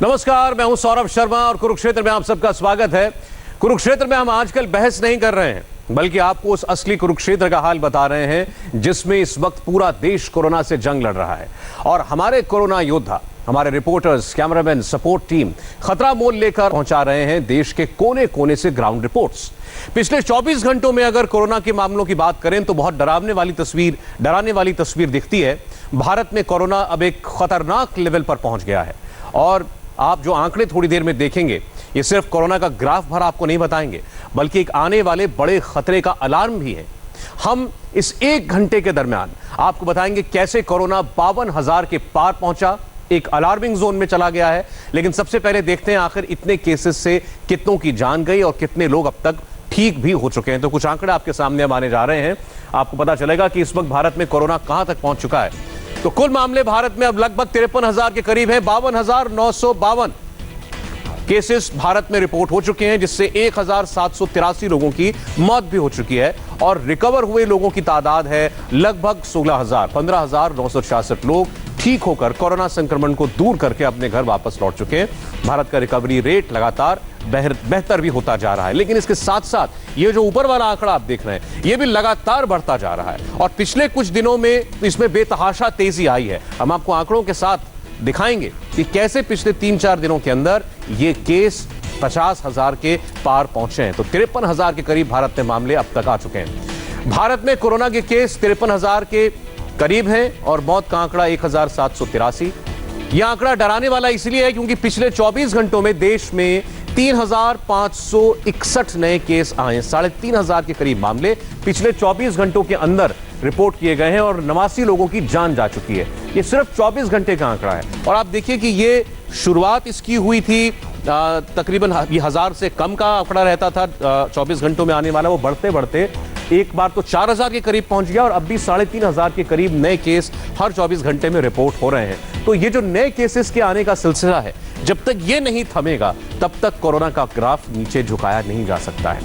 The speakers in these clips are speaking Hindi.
नमस्कार, मैं हूं सौरभ शर्मा और कुरुक्षेत्र में आप सबका स्वागत है। कुरुक्षेत्र में हम आजकल बहस नहीं कर रहे हैं, बल्कि आपको उस असली कुरुक्षेत्र का हाल बता रहे हैं जिसमें इस वक्त पूरा देश कोरोना से जंग लड़ रहा है। और हमारे कोरोना योद्धा, हमारे रिपोर्टर्स, कैमरामैन, सपोर्ट टीम खतरा मोल लेकर पहुंचा रहे हैं देश के कोने कोने से ग्राउंड रिपोर्ट्स। पिछले 24 घंटों में अगर कोरोना के मामलों की बात करें तो बहुत डराने वाली तस्वीर दिखती है। भारत में कोरोना अब एक खतरनाक लेवल पर पहुंच गया है और आप जो आंकड़े थोड़ी देर में देखेंगे, ये सिर्फ कोरोना का ग्राफ भर आपको नहीं बताएंगे, बल्कि एक आने वाले बड़े खतरे का अलार्म भी है। हम इस 1 घंटे के दरमियान आपको बताएंगे कैसे कोरोना 52,000 के पार पहुंचा, एक अलार्मिंग जोन में चला गया है। लेकिन सबसे पहले देखते हैं आखिर इतने केसेस से कितनों की जान गई और कितने लोग अब तक ठीक भी हो चुके हैं। तो कुछ आंकड़े आपके सामने अब आने जा रहे हैं, आपको पता चलेगा कि इस वक्त भारत में कोरोना कहां तक पहुंच चुका है। तो कुल मामले भारत में अब लगभग 53,000 के करीब हैं। 52,952 केसेस भारत में रिपोर्ट हो चुके हैं, जिससे 1,783 लोगों की मौत भी हो चुकी है और रिकवर हुए लोगों की तादाद है लगभग 15,966 लोग ठीक होकर कोरोना संक्रमण को दूर करके अपने घर वापस लौट चुके हैं। भारत का रिकवरी रेट लगातार बेहतर भी होता जा रहा है। लेकिन इसके साथ साथ ये जो ऊपर वाला आंकड़ा आप देख रहे हैं, ये भी लगातार बढ़ता जा रहा है और पिछले कुछ दिनों में इसमें बेतहाशा तेजी आई है। हम आपको आंकड़ों के साथ दिखाएंगे कि कैसे पिछले 3-4 दिनों के अंदर ये केस 50,000 के पार पहुंचे हैं। तो 53,000 के करीब भारत में मामले अब तक आ चुके हैं। भारत में कोरोना के केस 53,000 के करीब हैं और मौत का आंकड़ा 1,783। यह आंकड़ा डराने वाला इसलिए है क्योंकि पिछले 24 घंटों में देश में 3,561 नए केस आए। 3,500 के करीब मामले पिछले 24 घंटों के अंदर रिपोर्ट किए गए हैं और 89 लोगों की जान जा चुकी है। ये सिर्फ 24 घंटे का आंकड़ा है और आप देखिए कि ये शुरुआत इसकी हुई थी तकरीबन 1,000 से कम का आंकड़ा रहता था 24 घंटों में आने वाला, वो बढ़ते बढ़ते एक बार तो 4,000 के करीब पहुंच गया और अब भी 3,500 के करीब नए केस हर 24 घंटे में रिपोर्ट हो रहे हैं। तो ये जो नए केसेस के आने का सिलसिला है, जब तक ये नहीं थमेगा तब तक कोरोना का ग्राफ नीचे झुकाया नहीं जा सकता है।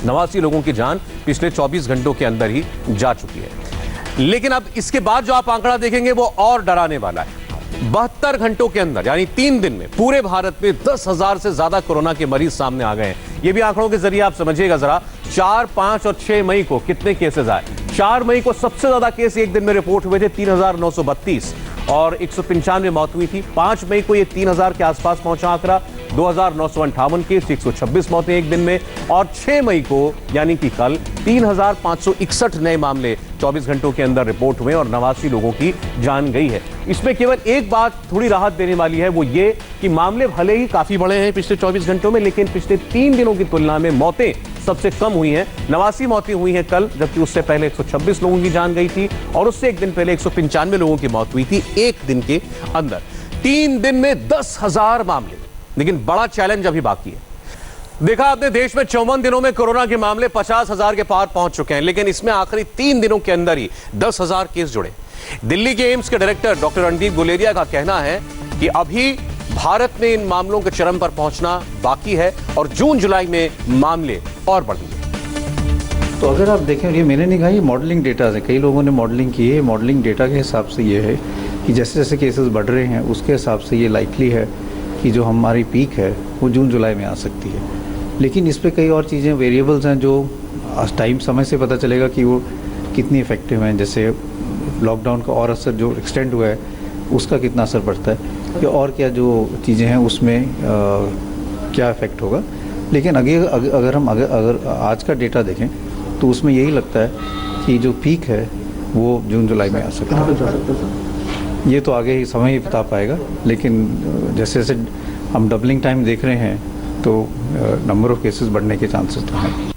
89 लोगों की जान पिछले 24 घंटों के अंदर ही जा चुकी है। लेकिन अब इसके बाद जो आप आंकड़ा देखेंगे वो और डराने वाला है। 72 घंटों के अंदर यानी 3 दिन में पूरे भारत में 10,000 से ज्यादा कोरोना के मरीज सामने आ गए हैं। ये भी आंकड़ों के जरिए आप समझिएगा जरा। 4, 5 और 6 मई को कितने केसेस आए? 4 मई को सबसे ज्यादा केस एक दिन में रिपोर्ट हुए थे, 3,932 और 195 मौत हुई थी। 5 मई को ये 3,000 के आसपास पहुंचा आंकड़ा, 2,958 केस, 126 मौतें एक दिन में। और 6 मई को यानी कि कल 3,561 नए मामले 24 घंटों के अंदर रिपोर्ट हुए और 89 लोगों की जान गई है। इसमें केवल एक बात थोड़ी राहत देने वाली है, वो ये कि मामले भले ही काफी बड़े हैं पिछले 24 घंटों में, लेकिन पिछले 3 दिनों की तुलना में मौतें सबसे कम हुई हैं। 89 मौतें हुई हैं कल, जबकि उससे पहले 126 लोगों की जान गई थी और उससे एक दिन पहले 195 लोगों की मौत हुई थी एक दिन के अंदर। 3 दिन में 10,000 मामले। लेकिन बड़ा चैलेंज अभी बाकी है। देखा आपने, देश में 54 दिनों में कोरोना के मामले 50,000 के पार पहुंच चुके हैं, लेकिन इसमें आखिरी 3 दिनों के अंदर ही 10,000 केस जुड़े। दिल्ली के एम्स के डायरेक्टर डॉक्टर रणदीप गुलेरिया का कहना है कि अभी भारत में इन मामलों के चरम पर पहुंचना बाकी है और जून जुलाई में मामले और बढ़ेंगे। तो अगर आप देखें, ये मैंने नहीं कहा, ये मॉडलिंग डेटा है, कई लोगों ने मॉडलिंग की है। मॉडलिंग डेटा के हिसाब से ये है कि जैसे जैसे केसेस बढ़ रहे हैं उसके हिसाब से ये लाइकली है कि जो हमारी पीक है वो जून जुलाई में आ सकती है। लेकिन इस पर कई और चीज़ें, वेरिएबल्स हैं जो टाइम समय से पता चलेगा कि वो कितनी इफेक्टिव हैं। जैसे लॉकडाउन का और असर जो एक्सटेंड हुआ है उसका कितना असर पड़ता है, या और क्या जो चीज़ें हैं उसमें क्या इफेक्ट होगा। लेकिन अगर आज का डेटा देखें तो उसमें यही लगता है कि जो पीक है वो जून जुलाई में आ सकता है। ये तो आगे ही समय ही बता पाएगा, लेकिन जैसे जैसे हम डबलिंग टाइम देख रहे हैं तो नंबर ऑफ केसेस बढ़ने के चांसेस तो हैं।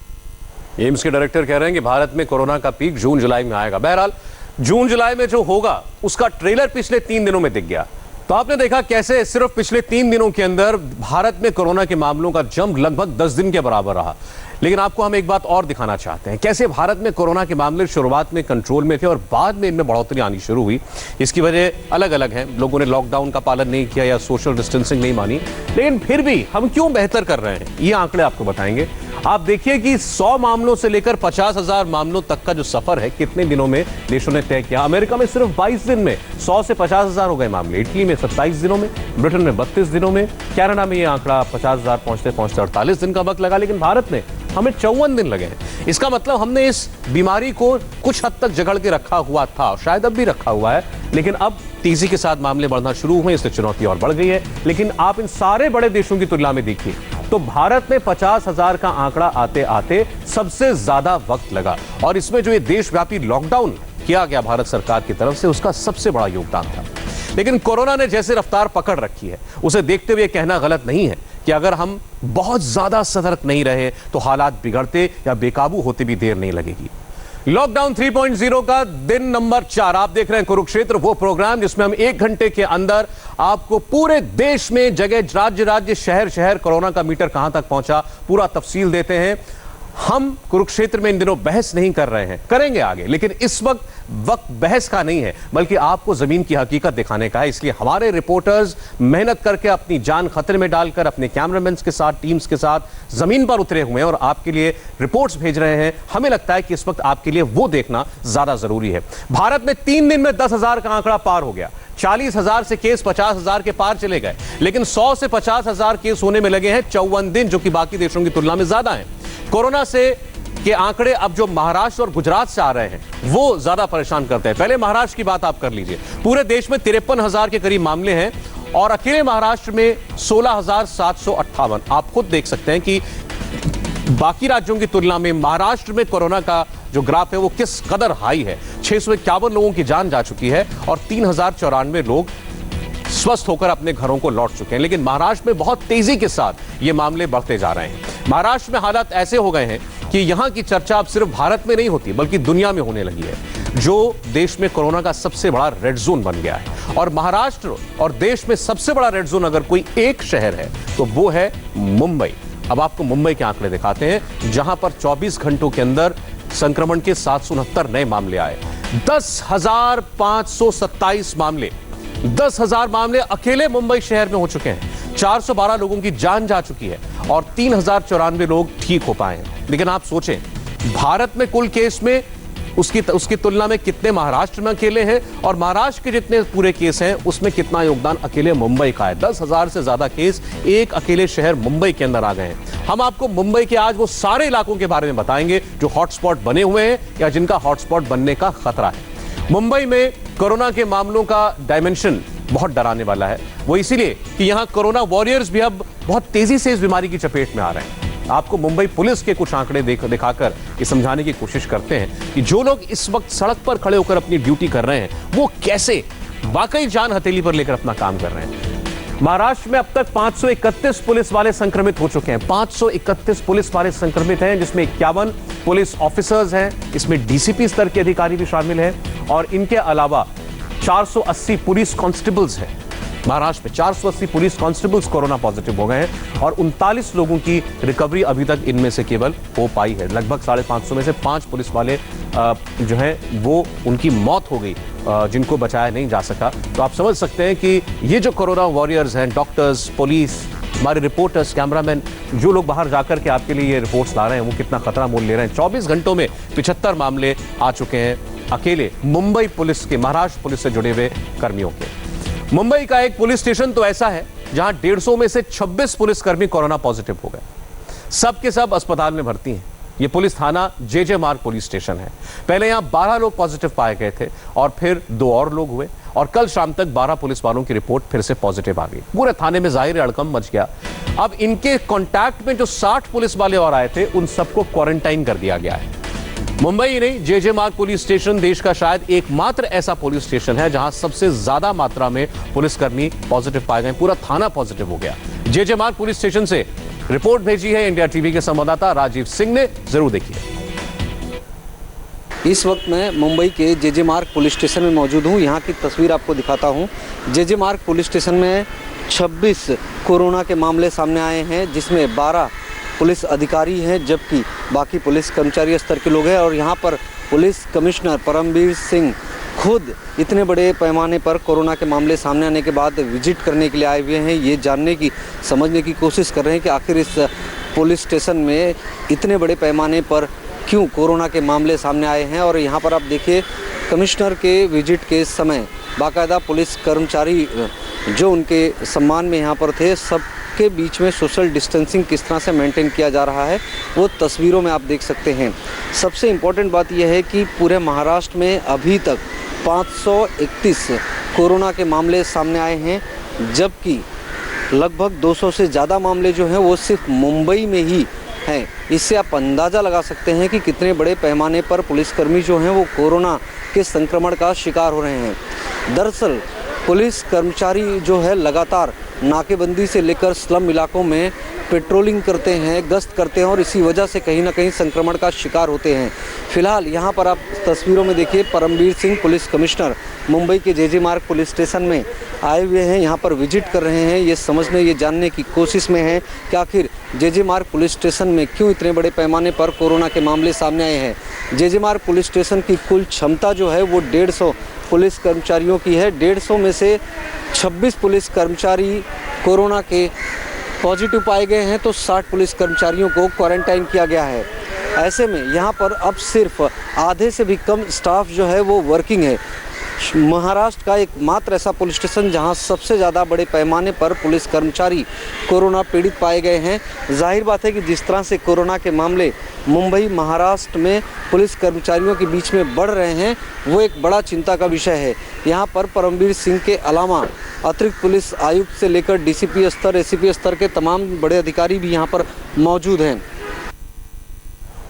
एम्स के डायरेक्टर कह रहे हैं कि भारत में कोरोना का पीक जून जुलाई में आएगा। बहरहाल जून जुलाई में जो होगा उसका ट्रेलर पिछले 3 दिनों में दिख गया। तो आपने देखा कैसे सिर्फ पिछले 3 दिनों के अंदर भारत में कोरोना के मामलों का जंप लगभग 10 दिन के बराबर रहा। लेकिन आपको हम एक बात और दिखाना चाहते हैं, कैसे भारत में कोरोना के मामले शुरुआत में कंट्रोल में थे और बाद में इनमें बढ़ोतरी आनी शुरू हुई। इसकी वजह अलग अलग है। लोगों ने लॉकडाउन का पालन नहीं किया या सोशल डिस्टेंसिंग नहीं मानी, लेकिन फिर भी हम क्यों बेहतर कर रहे हैं, ये आंकड़े आपको बताएंगे। आप देखिए कि 100 मामलों से लेकर 50,000 मामलों तक का जो सफर है कितने दिनों में देशों ने तय किया। अमेरिका में सिर्फ 22 दिन में 100 से 50,000 हो गए मामले, इटली में 27 दिनों में, ब्रिटेन में 32 दिनों में, कनाडा में यह आंकड़ा 50,000 पहुंचते पहुंचते 48 दिन का वक्त लगा, लेकिन भारत में हमें 54 दिन लगे हैं। इसका मतलब हमने इस बीमारी को कुछ हद तक जकड़ के रखा हुआ था, शायद अब भी रखा हुआ है, लेकिन अब तेजी के साथ मामले बढ़ना शुरू हुए, इससे चुनौती और बढ़ गई है। लेकिन आप इन सारे बड़े देशों की तुलना में देखिए तो भारत में 50,000 का आंकड़ा आते आते सबसे ज्यादा वक्त लगा, और इसमें जो ये देशव्यापी लॉकडाउन किया गया भारत सरकार की तरफ से, उसका सबसे बड़ा योगदान था। लेकिन कोरोना ने जैसे रफ्तार पकड़ रखी है, उसे देखते हुए कहना गलत नहीं है कि अगर हम बहुत ज्यादा सतर्क नहीं रहे तो हालात बिगड़ते या बेकाबू होते भी देर नहीं लगेगी। लॉकडाउन 3.0 का दिन नंबर 4 आप देख रहे हैं कुरुक्षेत्र, वो प्रोग्राम जिसमें हम 1 घंटे के अंदर आपको पूरे देश में जगह राज्य राज्य शहर शहर कोरोना का मीटर कहां तक पहुंचा पूरा तफसील देते हैं। हम कुरुक्षेत्र में इन दिनों बहस नहीं कर रहे हैं, करेंगे आगे, लेकिन इस वक्त बहस का नहीं है, बल्कि आपको जमीन की हकीकत दिखाने का है। इसलिए हमारे रिपोर्टर्स मेहनत करके अपनी जान खतरे में डालकर अपने कैमरामैन के साथ, टीम्स के साथ जमीन पर उतरे हुए हैं और आपके लिए रिपोर्ट्स भेज रहे हैं। हमें लगता है कि इस वक्त आपके लिए वो देखना ज्यादा जरूरी है। भारत में 3 दिन में 10,000 का आंकड़ा पार हो गया, 40,000 से केस 50,000 के पार चले गए, लेकिन 100 से 50,000 केस होने में लगे हैं 54 दिन, जो कि बाकी देशों की तुलना में ज्यादा है। कोरोना से के आंकड़े अब जो महाराष्ट्र और गुजरात से आ रहे हैं वो ज्यादा परेशान करते हैं। पहले महाराष्ट्र की बात आप कर लीजिए, पूरे देश में 53,000 के करीब मामले हैं और अकेले महाराष्ट्र में 16,758। आप खुद देख सकते हैं कि बाकी राज्यों की तुलना में महाराष्ट्र में कोरोना का जो ग्राफ है वो किस कदर हाई है। 651 लोगों की जान जा चुकी है और 3,094 लोग स्वस्थ होकर अपने घरों को लौट चुके हैं। लेकिन महाराष्ट्र में बहुत तेजी के साथ ये मामले बढ़ते जा रहे हैं। महाराष्ट्र में हालात ऐसे हो गए हैं कि यहां की चर्चा अब सिर्फ भारत में नहीं होती बल्कि दुनिया में होने लगी है, जो देश में कोरोना का सबसे बड़ा रेड जोन बन गया है। और महाराष्ट्र और देश में सबसे बड़ा रेड जोन अगर कोई एक शहर है तो वो है मुंबई। अब आपको मुंबई के आंकड़े दिखाते हैं, जहां पर 24 घंटों के अंदर संक्रमण के 769 नए मामले आए, 10,527 मामले, 10,000 मामले अकेले मुंबई शहर में हो चुके हैं। 412 लोगों की जान जा चुकी है और 3,094 लोग ठीक हो पाए हैं। लेकिन आप सोचें, भारत में कुल केस में उसकी तुलना में कितने महाराष्ट्र में अकेले हैं, और महाराष्ट्र के जितने पूरे केस हैं उसमें कितना योगदान अकेले मुंबई का है। 10,000 से ज्यादा केस एक अकेले शहर मुंबई के अंदर आ गए हैं। हम आपको मुंबई के आज वो सारे इलाकों के बारे में बताएंगे जो हॉटस्पॉट बने हुए हैं या जिनका हॉटस्पॉट बनने का खतरा है। मुंबई में कोरोना के मामलों का डायमेंशन बहुत डराने वाला है, वो इसीलिए कि यहां कोरोना वॉरियर्स भी अब बहुत तेजी से इस बीमारी की चपेट में आ रहे हैं। आपको मुंबई पुलिस के कुछ आंकड़े दिखाकर ये समझाने की कोशिश करते हैं कि जो लोग इस वक्त सड़क पर खड़े होकर अपनी ड्यूटी कर रहे हैं वो कैसे वाकई जान हथेली पर लेकर अपना काम कर रहे हैं। महाराष्ट्र में अब तक 531 पुलिस वाले संक्रमित हो चुके हैं। 531 पुलिस वाले संक्रमित हैं, जिसमें 51 पुलिस ऑफिसर्स हैं, इसमें डीसीपी स्तर के अधिकारी भी शामिल हैं, और इनके अलावा 480 पुलिस कांस्टेबल्स हैं। महाराष्ट्र में 480 पुलिस कांस्टेबल्स कोरोना पॉजिटिव हो गए हैं और 39 लोगों की रिकवरी अभी तक इनमें से केवल हो पाई है। लगभग 550 में से 5 पुलिस वाले जो हैं वो उनकी मौत हो गई, जिनको बचाया नहीं जा सका। तो आप समझ सकते हैं कि ये जो कोरोना वॉरियर्स हैं, डॉक्टर्स, पुलिस, हमारे रिपोर्टर्स, कैमरामैन, जो लोग बाहर जाकर के आपके लिए ये रिपोर्ट्स ला रहे हैं वो कितना खतरा मोल ले रहे हैं। 24 घंटों में 75 मामले आ चुके हैं अकेले मुंबई पुलिस के, महाराष्ट्र पुलिस से जुड़े हुए कर्मियों के। मुंबई का एक पुलिस स्टेशन तो ऐसा है जहां 150 में से 26 पुलिसकर्मी कोरोना पॉजिटिव हो गए, सब के सब अस्पताल में भर्ती हैं। ये पुलिस थाना जे मार्ग पुलिस स्टेशन है। पहले यहां 12 लोग पॉजिटिव पाए गए थे और फिर 2 और लोग हुए, और कल शाम तक 12 पुलिस वालों की रिपोर्ट फिर से पॉजिटिव आ गई। पूरे थाने में जाहिर हड़कंप मच गया। अब इनके कॉन्टैक्ट में जो 60 पुलिस वाले और आए थे उन सबको क्वारंटाइन कर दिया गया है। मुंबई ही नहीं, जे मार्ग पुलिस स्टेशन देश का शायद एकमात्र ऐसा पुलिस स्टेशन है जहां सबसे ज्यादा मात्रा में पुलिसकर्मी पॉजिटिव पाए गए। पूरा थाना पॉजिटिव हो गया। जे मार्ग पुलिस स्टेशन से रिपोर्ट भेजी है इंडिया टीवी के संवाददाता राजीव सिंह ने, जरूर देखिए। इस वक्त मैं मुंबई के जे मार्ग पुलिस स्टेशन में मौजूद हूं। यहां की तस्वीर आपको दिखाता हूं। जे मार्ग पुलिस स्टेशन में 26 कोरोना के मामले सामने आए हैं, जिसमें 12 पुलिस अधिकारी हैं जबकि बाकी पुलिस कर्मचारी स्तर के लोग हैं। और यहाँ पर पुलिस कमिश्नर परमवीर सिंह खुद इतने बड़े पैमाने पर कोरोना के मामले सामने आने के बाद विजिट करने के लिए आए हुए हैं। ये जानने की, समझने की कोशिश कर रहे हैं कि आखिर इस पुलिस स्टेशन में इतने बड़े पैमाने पर क्यों कोरोना के मामले सामने आए हैं। और यहाँ पर आप देखिए कमिश्नर के विजिट के समय बाकायदा पुलिस कर्मचारी जो उनके सम्मान में यहाँ पर थे, सबके बीच में सोशल डिस्टेंसिंग किस तरह से मेंटेन किया जा रहा है वो तस्वीरों में आप देख सकते हैं। सबसे इम्पोर्टेंट बात यह है कि पूरे महाराष्ट्र में अभी तक 531 कोरोना के मामले सामने आए हैं, जबकि लगभग 200 से ज़्यादा मामले जो हैं वो सिर्फ मुंबई में ही हैं। इससे आप अंदाज़ा लगा सकते हैं कि कितने बड़े पैमाने पर पुलिसकर्मी जो हैं वो कोरोना के संक्रमण का शिकार हो रहे हैं। दरअसल पुलिस कर्मचारी जो है लगातार नाकेबंदी से लेकर स्लम इलाकों में पेट्रोलिंग करते हैं, गश्त करते हैं और इसी वजह से कहीं ना कहीं संक्रमण का शिकार होते हैं। फिलहाल यहाँ पर आप तस्वीरों में देखिए परमवीर सिंह पुलिस कमिश्नर मुंबई के जे मार्ग पुलिस स्टेशन में आए हुए हैं, यहाँ पर विजिट कर रहे हैं। ये समझने, ये जानने की कोशिश में हैं कि आखिर जे मार्ग पुलिस स्टेशन में क्यों इतने बड़े पैमाने पर कोरोना के मामले सामने आए हैं। जे मार्ग पुलिस स्टेशन की कुल क्षमता जो है वो 150 पुलिस कर्मचारियों की है। 150 में से 26 पुलिस कर्मचारी कोरोना के पॉजिटिव पाए गए हैं, तो 60 पुलिस कर्मचारियों को क्वारंटाइन किया गया है। ऐसे में यहाँ पर अब सिर्फ आधे से भी कम स्टाफ जो है वो वर्किंग है। महाराष्ट्र का एकमात्र ऐसा पुलिस स्टेशन जहां सबसे ज़्यादा बड़े पैमाने पर पुलिस कर्मचारी कोरोना पीड़ित पाए गए हैं। जाहिर बात है कि जिस तरह से कोरोना के मामले मुंबई महाराष्ट्र में पुलिस कर्मचारियों के बीच में बढ़ रहे हैं वो एक बड़ा चिंता का विषय है। यहाँ पर परमवीर सिंह के अलावा अतिरिक्त पुलिस आयुक्त से लेकर डीसीपी स्तर, एसीपी स्तर के तमाम बड़े अधिकारी भी यहाँ पर मौजूद हैं।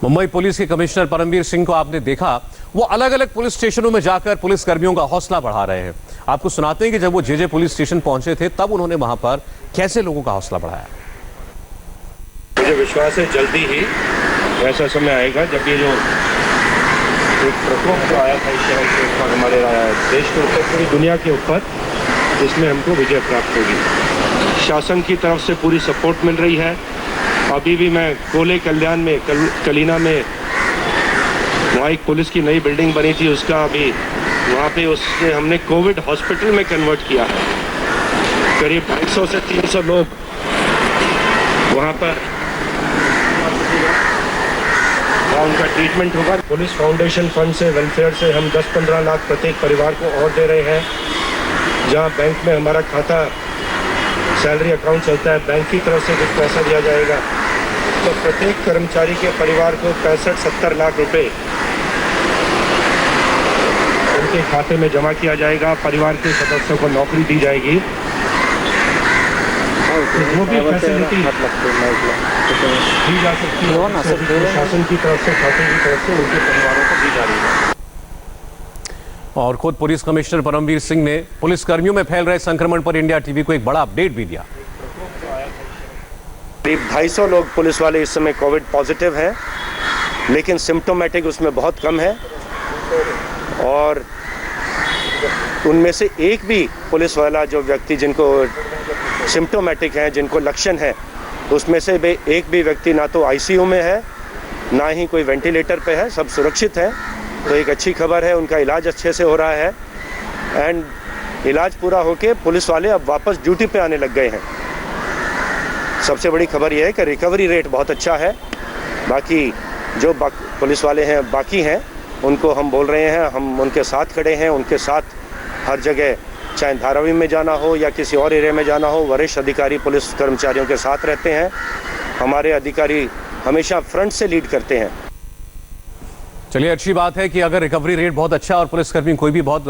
मुंबई पुलिस के कमिश्नर परमवीर सिंह को आपने देखा, वो अलग अलग पुलिस स्टेशनों में जाकर पुलिस कर्मियों का हौसला बढ़ा रहे हैं। आपको सुनाते हैं कि जब वो जे पुलिस स्टेशन पहुंचे थे तब उन्होंने वहां पर कैसे लोगों का हौसला बढ़ाया। मुझे विश्वास है जल्दी ही ऐसा समय आएगा जब ये जो एक प्रकोप जो आया था इस शहर के ऊपर, हमारे देश के ऊपर, पूरी दुनिया के ऊपर, इसमें हमको विजय प्राप्त होगी। शासन की तरफ से पूरी सपोर्ट मिल रही है। अभी भी मैं कोले कल्याण में कलीना में वहाँ एक पुलिस की नई बिल्डिंग बनी थी, उसका अभी वहाँ पे उससे हमने कोविड हॉस्पिटल में कन्वर्ट किया है। करीब 250 से 300 लोग वहाँ पर उनका ट्रीटमेंट होगा। पुलिस फाउंडेशन फंड से, वेलफेयर से हम 10-15 लाख प्रत्येक परिवार को और दे रहे हैं। जहाँ बैंक में हमारा खाता सैलरी अकाउंट चलता है, बैंक की तरफ से कुछ पैसा दिया जाएगा, तो प्रत्येक कर्मचारी के परिवार को 65-70 लाख रुपए उनके खाते में जमा किया जाएगा। परिवार के सदस्यों को नौकरी दी जाएगी। वो भी फैसिलिटी दी जा सकती है शासन की तरफ से, खाते की तरफ से उनके परिवारों को दी जा रही है। और खुद पुलिस कमिश्नर परमवीर सिंह ने पुलिस कर्मियों में फैल रहे संक्रमण पर इंडिया टीवी को एक बड़ा अपडेट भी दिया। करीब 250 लोग पुलिस वाले इस समय कोविड पॉजिटिव हैं, लेकिन सिम्टोमेटिक उसमें बहुत कम है। और उनमें से एक भी पुलिस वाला जो व्यक्ति जिनको सिम्टोमेटिक हैं, जिनको लक्षण है, उसमें से एक भी व्यक्ति ना तो आईसीयू में है, ना ही कोई वेंटिलेटर पे है, सब सुरक्षित है। तो एक अच्छी खबर है, उनका इलाज अच्छे से हो रहा है एंड इलाज पूरा होके पुलिस वाले अब वापस ड्यूटी पे आने लग गए हैं। सबसे बड़ी खबर यह है कि रिकवरी रेट बहुत अच्छा है। बाकी जो पुलिस वाले हैं बाकी हैं उनको हम बोल रहे हैं, हम उनके साथ खड़े हैं, उनके साथ हर जगह, चाहे धारावी में जाना हो या किसी और एरिया में जाना हो, वरिष्ठ अधिकारी पुलिस कर्मचारियों के साथ रहते हैं। हमारे अधिकारी हमेशा फ्रंट से लीड करते हैं। चलिए, अच्छी बात है कि अगर रिकवरी रेट बहुत अच्छा और पुलिसकर्मी कोई भी बहुत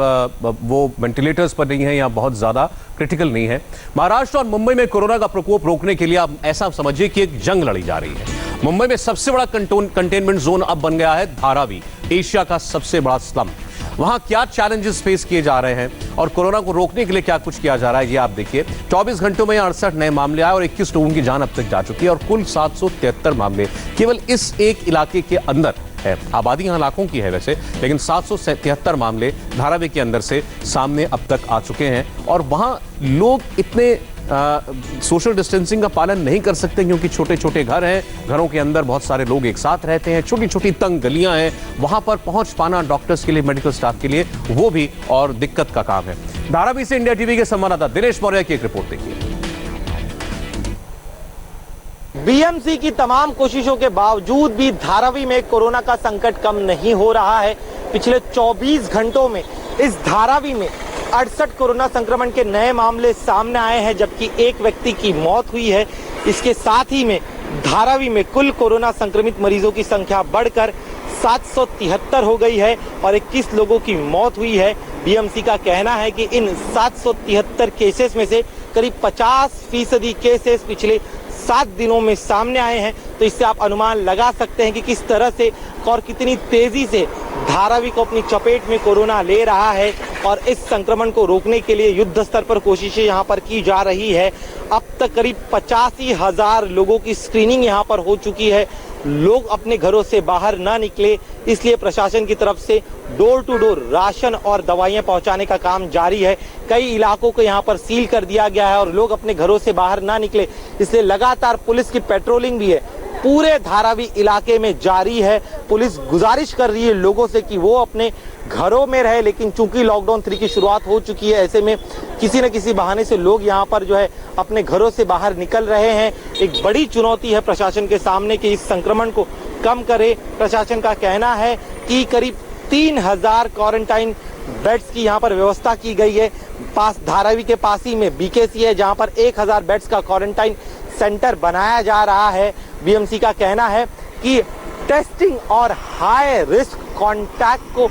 वो वेंटिलेटर्स पर नहीं है या बहुत ज़्यादा क्रिटिकल नहीं है। महाराष्ट्र और मुंबई में कोरोना का प्रकोप रोकने के लिए आप ऐसा समझिए कि एक जंग लड़ी जा रही है। मुंबई में सबसे बड़ा कंटेनमेंट जोन अब बन गया है धारावी, एशिया का सबसे बड़ा स्लम। वहां क्या चैलेंजेस फेस किए जा रहे हैं और कोरोना को रोकने के लिए क्या कुछ किया जा रहा है, ये आप देखिए। 24 घंटों में 68 नए मामले आए और 21 लोगों की जान अब तक जा चुकी है और कुल 773 मामले केवल इस एक इलाके के अंदर है। आबादी यहाँ लाखों की है वैसे, लेकिन 773 मामले धारावी के अंदर से सामने अब तक आ चुके हैं। और वहाँ लोग इतने सोशल डिस्टेंसिंग का पालन नहीं कर सकते क्योंकि छोटे छोटे घर हैं, घरों के अंदर बहुत सारे लोग एक साथ रहते हैं, छोटी छोटी तंग गलियां हैं, वहां पर पहुंच पाना डॉक्टर्स के लिए, मेडिकल स्टाफ के लिए वो भी और दिक्कत का काम है। धारावी से इंडिया टीवी के संवाददाता दिनेश मौर्य की एक रिपोर्ट देखिए। बीएमसी की तमाम कोशिशों के बावजूद भी धारावी में कोरोना का संकट कम नहीं हो रहा है। पिछले 24 घंटों में इस धारावी में 68 कोरोना संक्रमण के नए मामले सामने आए हैं, जबकि एक व्यक्ति की मौत हुई है। इसके साथ ही में धारावी में कुल कोरोना संक्रमित मरीजों की संख्या बढ़कर 773 हो गई है और 21 लोगों की मौत हुई है। बीएमसी का कहना है कि इन 773 केसेस में से करीब 50% केसेस पिछले 7 दिनों में सामने आए हैं। तो इससे आप अनुमान लगा सकते हैं कि किस तरह से और कितनी तेजी से धारावी को अपनी चपेट में कोरोना ले रहा है और इस संक्रमण को रोकने के लिए युद्ध स्तर पर कोशिशें यहां पर की जा रही है। अब तक करीब 85,000 लोगों की स्क्रीनिंग यहां पर हो चुकी है। लोग अपने घरों से बाहर ना निकले, इसलिए प्रशासन की तरफ से डोर टू डोर राशन और दवाइयां पहुंचाने का काम जारी है। कई इलाकों को यहां पर सील कर दिया गया है और लोग अपने घरों से बाहर ना निकले, इसलिए लगातार पुलिस की पेट्रोलिंग भी है पूरे धारावी इलाके में जारी है। पुलिस गुजारिश कर रही है लोगों से कि वो अपने घरों में रहे, लेकिन चूंकि लॉकडाउन 3 की शुरुआत हो चुकी है, ऐसे में किसी न किसी बहाने से लोग यहाँ पर जो है अपने घरों से बाहर निकल रहे हैं। एक बड़ी चुनौती है प्रशासन के सामने कि इस संक्रमण को कम करे। प्रशासन का कहना है कि करीब 3000 क्वारंटाइन बेड्स की यहाँ पर व्यवस्था की गई है। पास धारावी के पास ही में बीकेसी है, जहाँ पर 1000 बेड्स का क्वारंटाइन सेंटर बनाया जा रहा है। बीएमसी का कहना है कि टेस्टिंग और हाई रिस्क कॉन्टैक्ट को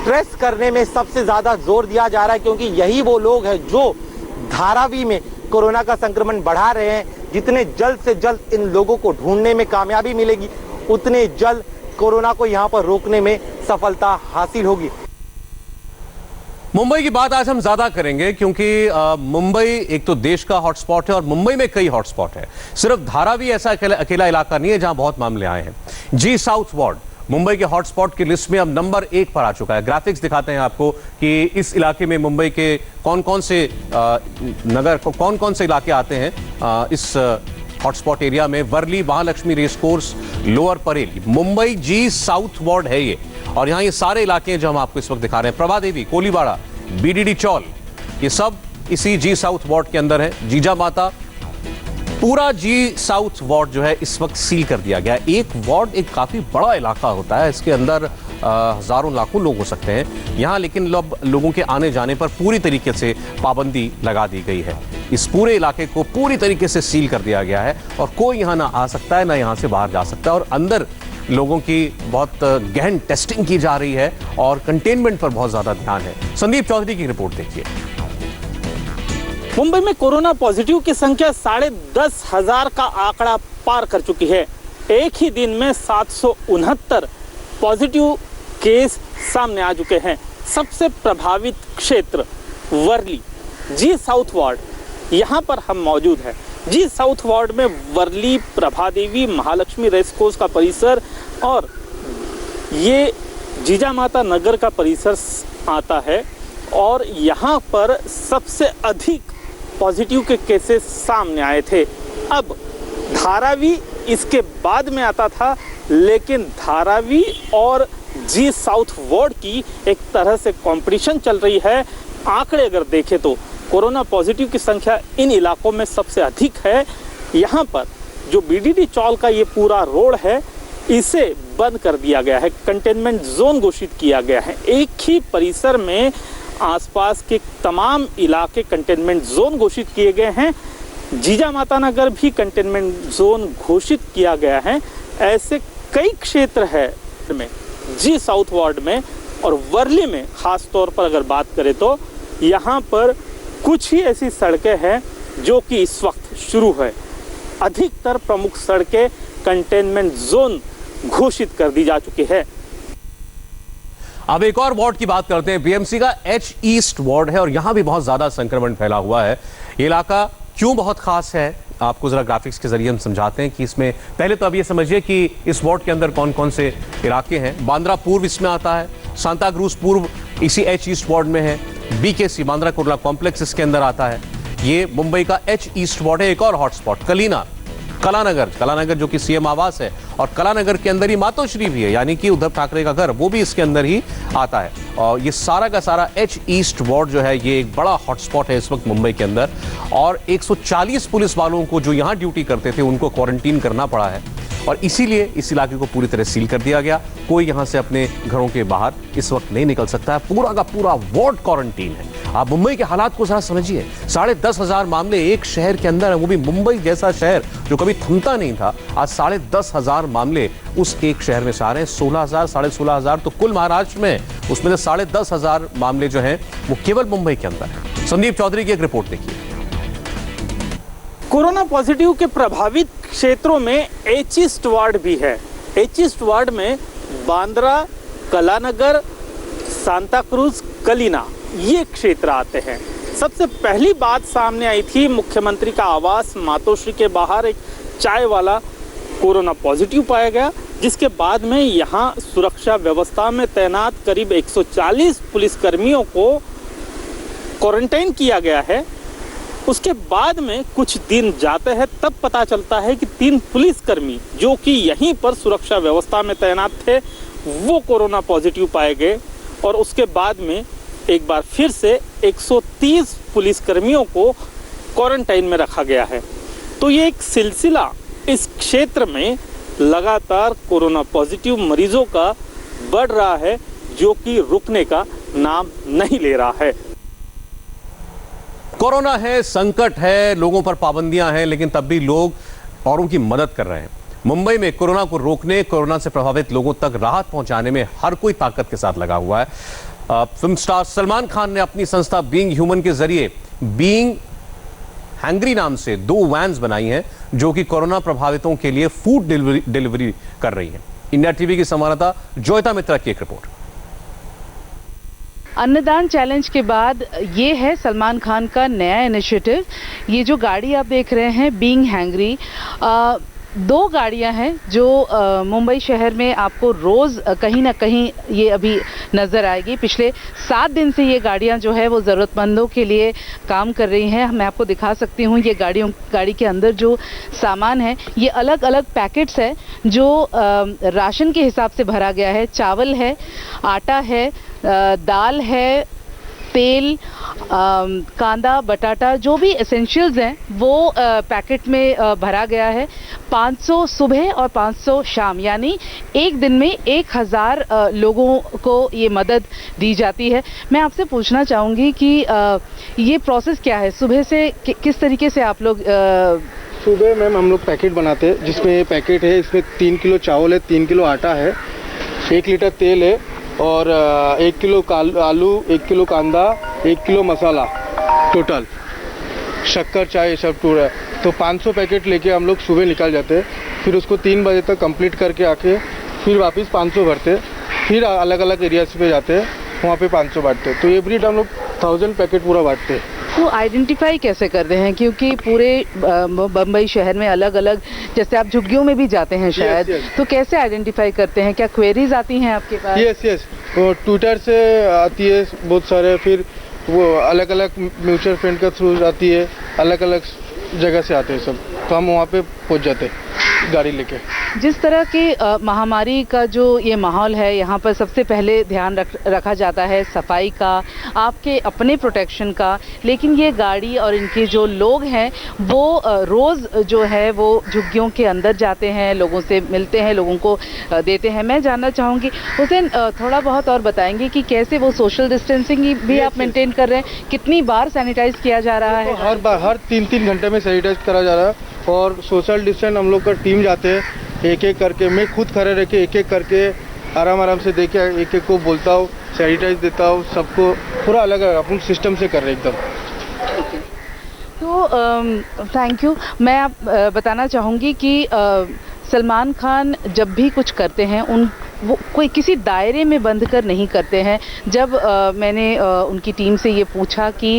ट्रेस करने में सबसे ज्यादा जोर दिया जा रहा है, क्योंकि यही वो लोग हैं जो धारावी में कोरोना का संक्रमण बढ़ा रहे हैं। जितने जल्द से जल्द इन लोगों को ढूंढने में कामयाबी मिलेगी, उतने जल्द कोरोना को यहाँ पर रोकने में सफलता हासिल होगी। मुंबई की बात आज हम ज्यादा करेंगे क्योंकि मुंबई एक तो देश का हॉटस्पॉट है और मुंबई में कई हॉटस्पॉट है। सिर्फ धारावी ऐसा अकेला इलाका नहीं है जहां बहुत मामले आए हैं। जी साउथ वार्ड मुंबई के हॉटस्पॉट की लिस्ट में अब नंबर 1 पर आ चुका है। ग्राफिक्स दिखाते हैं आपको कि इस इलाके में मुंबई के कौन कौन से नगर कौन कौन से इलाके आते हैं इस हॉटस्पॉट एरिया में। वर्ली, महालक्ष्मी रेसकोर्स, लोअर परेल, मुंबई जी साउथ वार्ड है ये। और यहाँ ये सारे इलाके हैं जो हम आपको इस वक्त दिखा रहे हैं। प्रभा देवी, कोलीबाड़ा, बीडीडी चौल, ये सब इसी जी साउथ वार्ड के अंदर है। जीजा माता, पूरा जी साउथ वार्ड जो है इस वक्त सील कर दिया गया है। एक वार्ड एक काफी बड़ा इलाका होता है, इसके अंदर हजारों लाखों लोग हो सकते हैं यहाँ, लेकिन लोगों के आने जाने पर पूरी तरीके से पाबंदी लगा दी गई है। इस पूरे इलाके को पूरी तरीके से सील कर दिया गया है और कोई यहाँ ना आ सकता है ना यहाँ से बाहर जा सकता है। और अंदर लोगों की बहुत गहन टेस्टिंग की जा रही है और कंटेनमेंट पर बहुत ज्यादा ध्यान है। संदीप चौधरी की रिपोर्ट देखिए। मुंबई में कोरोना पॉजिटिव की संख्या 10,500 का आंकड़ा पार कर चुकी है। एक ही दिन में 769 पॉजिटिव केस सामने आ चुके हैं। सबसे प्रभावित क्षेत्र वर्ली, जी साउथ वार्ड, यहाँ पर हम मौजूद हैं। जी साउथ वार्ड में वर्ली, प्रभा देवी, महालक्ष्मी रेसकोर्स का परिसर और ये जीजा माता नगर का परिसर आता है और यहाँ पर सबसे अधिक पॉजिटिव के केसेस सामने आए थे। अब धारावी इसके बाद में आता था, लेकिन धारावी और जी साउथ वार्ड की एक तरह से कंपटीशन चल रही है। आंकड़े अगर देखें तो कोरोना पॉजिटिव की संख्या इन इलाकों में सबसे अधिक है। यहाँ पर जो बीडीडी चौल का ये पूरा रोड है, इसे बंद कर दिया गया है, कंटेनमेंट जोन घोषित किया गया है। एक ही परिसर में आसपास के तमाम इलाके कंटेनमेंट जोन घोषित किए गए हैं। जीजा माता नगर भी कंटेनमेंट जोन घोषित किया गया है। ऐसे कई क्षेत्र है में, जी साउथ वार्ड में और वर्ली में खास तौर पर अगर बात करें तो यहाँ पर कुछ ही ऐसी सड़कें हैं जो कि इस वक्त शुरू है। अधिकतर प्रमुख सड़कें कंटेनमेंट जोन घोषित कर दी जा चुकी है। अब एक और वार्ड की बात करते हैं। बीएमसी का एच ईस्ट वार्ड है और यहां भी बहुत ज्यादा संक्रमण फैला हुआ है। ये इलाका क्यों बहुत खास है, आपको जरा ग्राफिक्स के जरिए हम समझाते हैं कि इसमें पहले तो अब ये समझिए कि इस वार्ड के अंदर कौन कौन से इलाके हैं। बांद्रा पूर्व इसमें आता है, सांता क्रूज पूर्व इसी एच ईस्ट वार्ड में है, बीकेसी बांद्रा कुर्ला कॉम्प्लेक्स इसके अंदर आता है। ये मुंबई का एच ईस्ट वार्ड है। एक और हॉटस्पॉट कलीना, कलानगर जो कि सीएम आवास है, और कलानगर के अंदर ही मातोश्री भी है, यानी कि उद्धव ठाकरे का घर, वो भी इसके अंदर ही आता है। और ये सारा का सारा एच ईस्ट वार्ड जो है, ये एक बड़ा हॉटस्पॉट है इस वक्त मुंबई के अंदर, और 140 पुलिस वालों को जो यहाँ ड्यूटी करते थे उनको क्वारंटीन करना पड़ा है, और इसीलिए इस इलाके को पूरी तरह सील कर दिया गया। कोई यहाँ से अपने घरों के बाहर इस वक्त नहीं निकल सकता है, पूरा का पूरा वार्ड क्वारंटीन है। आप मुंबई के हालात को जरा समझिए, 10,500 मामले एक शहर के अंदर है, वो भी मुंबई जैसा शहर जो कभी थमता नहीं था। आज 10,500 मामले उस एक शहर में से आ रहे हैं। 16,000 16,500 तो कुल महाराष्ट्र में, उसमें से 10,500 मामले जो हैं वो केवल मुंबई के अंदर है। संदीप चौधरी की एक रिपोर्ट देखिए। कोरोना पॉजिटिव के प्रभावित क्षेत्रों में एच ईस्ट वार्ड भी है। एच ईस्ट वार्ड में बांद्रा, कलानगर, सांता क्रूज, कलीना, ये क्षेत्र आते हैं। सबसे पहली बात सामने आई थी, मुख्यमंत्री का आवास मातोश्री के बाहर एक चाय वाला कोरोना पॉजिटिव पाया गया, जिसके बाद में यहाँ सुरक्षा व्यवस्था में तैनात करीब 140 पुलिसकर्मियों को क्वारंटाइन किया गया है। उसके बाद में कुछ दिन जाते हैं तब पता चलता है कि 3 पुलिसकर्मी जो कि यहीं पर सुरक्षा व्यवस्था में तैनात थे वो कोरोना पॉजिटिव पाए गए, और उसके बाद में एक बार फिर से 130 पुलिसकर्मियों को क्वारंटाइन में रखा गया है। तो ये एक सिलसिला इस क्षेत्र में लगातार कोरोना पॉजिटिव मरीजों का बढ़ रहा है, जो कि रुकने का नाम नहीं ले रहा है। कोरोना है, संकट है, लोगों पर पाबंदियां हैं, लेकिन तब भी लोग औरों की मदद कर रहे हैं। मुंबई में कोरोना को रोकने, कोरोना से प्रभावित लोगों तक राहत पहुंचाने में हर कोई ताकत के साथ लगा हुआ है। फिल्म स्टार सलमान खान ने अपनी संस्था बीइंग ह्यूमन के जरिए बीइंग हैंग्री नाम से 2 वैन्स बनाई हैं, जो कि कोरोना प्रभावितों के लिए फूड डिलीवरी कर रही है। इंडिया टीवी की संवाददाता जोयता मित्रा की एक रिपोर्ट। अन्नदान चैलेंज के बाद ये है सलमान खान का नया इनिशिएटिव। ये जो गाड़ी आप देख रहे हैं बीइंग हैंग्री, 2 गाड़ियां हैं जो मुंबई शहर में आपको रोज़ कहीं ना कहीं ये अभी नज़र आएगी। पिछले 7 दिन से ये गाड़ियां जो है वो ज़रूरतमंदों के लिए काम कर रही हैं। मैं आपको दिखा सकती हूँ ये गाड़ी के अंदर जो सामान है, ये अलग अलग पैकेट्स है जो राशन के हिसाब से भरा गया है। चावल है, आटा है, दाल है, तेल, कांदा, बटाटा, जो भी एसेंशियल्स हैं वो पैकेट में भरा गया है। 500 सुबह और 500 शाम, यानी एक दिन में 1000 लोगों को ये मदद दी जाती है। मैं आपसे पूछना चाहूँगी कि ये प्रोसेस क्या है, सुबह से किस तरीके से आप लोग सुबह मैम हम लोग पैकेट बनाते हैं, जिसमें ये पैकेट है, इसमें 3 किलो चावल है, 3 किलो आटा है, 1 लीटर तेल है, और 1 किलो आलू, 1 किलो कांदा, 1 किलो मसाला, टोटल शक्कर, चाय, ये सब टूर है। तो 500 पैकेट लेके हम लोग सुबह निकल जाते हैं, फिर उसको 3 बजे तक कंप्लीट करके आके फिर वापस 500 भरते, फिर अलग अलग एरियाज पे जाते हैं, वहाँ पे 500 बांटते। तो एवरी डे हम लोग 1000 पैकेट पूरा बांटते हैं। तो आइडेंटिफाई कैसे करते हैं, क्योंकि पूरे बम्बई शहर में अलग अलग, जैसे आप झुग्गियों में भी जाते हैं शायद, तो कैसे आइडेंटिफाई करते हैं? क्या क्वेरीज आती हैं आपके पास? यस, वो ट्विटर से आती है बहुत सारे, फिर वो अलग अलग म्यूचुअल फंड का थ्रू आती है, अलग अलग जगह से आते हैं सब, तो हम वहाँ पे पहुँच जाते हैं गाड़ी लेके। जिस तरह की महामारी का जो ये माहौल है, यहाँ पर सबसे पहले ध्यान रखा जाता है सफाई का, आपके अपने प्रोटेक्शन का, लेकिन ये गाड़ी और इनके जो लोग हैं वो रोज़ जो है वो झुग्गियों के अंदर जाते हैं, लोगों से मिलते हैं, लोगों को देते हैं। मैं जानना चाहूँगी हुसैन, थोड़ा बहुत और बताएंगे कि कैसे वो सोशल डिस्टेंसिंग भी आप मेंटेन कर रहे हैं, कितनी बार सैनिटाइज किया जा रहा है? हर बार, हर 3-3 घंटे में सैनिटाइज करा जा रहा है, और सोशल डिस्टेंस हम लोग का टीम जाते हैं, एक एक करके, मैं खुद खड़े रह के एक एक करके आराम से देखे, एक एक को बोलता हूँ, सैनिटाइज देता हूँ, सबको पूरा अलग अपन सिस्टम से कर रहे एकदम। तो थैंक यू। मैं आप बताना चाहूँगी कि सलमान खान जब भी कुछ करते हैं वो कोई किसी दायरे में बंध कर नहीं करते हैं। जब मैंने उनकी टीम से ये पूछा कि